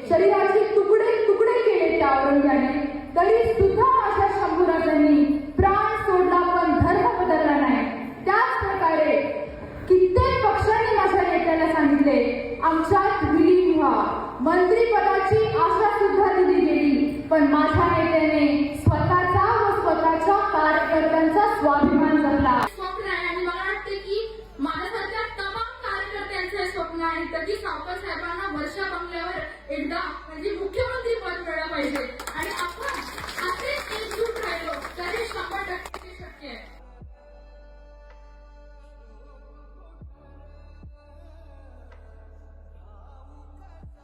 शरीराचे तुकडे तुकडे केले त्या औरंग्याने, तरी सुद्धा माझ्या शंभूराजांनी प्राण सोडला पण धर्म बदलला नाही. त्याच प्रकारे कित्येक पक्षांनी माझ्या नेत्याला सांगितले आमच्यात विलीन व्हा. मंत्रीपदाची आशा सुद्धा दिली गेली, पण माझ्या नेत्याने स्वतःचा व स्वतःच्या कार्यकर्त्यांचा स्वाभिमान जपला. स्वप्न आहे आणि मला वाटते की माझ्यासारख्या तमाम कार्यकर्त्यांचे स्वप्न आहे तर की सावकार साहेबांना वर्षा बंगल्यावर एकदा म्हणजे मुख्यमंत्री पद मिळालं पाहिजे आणि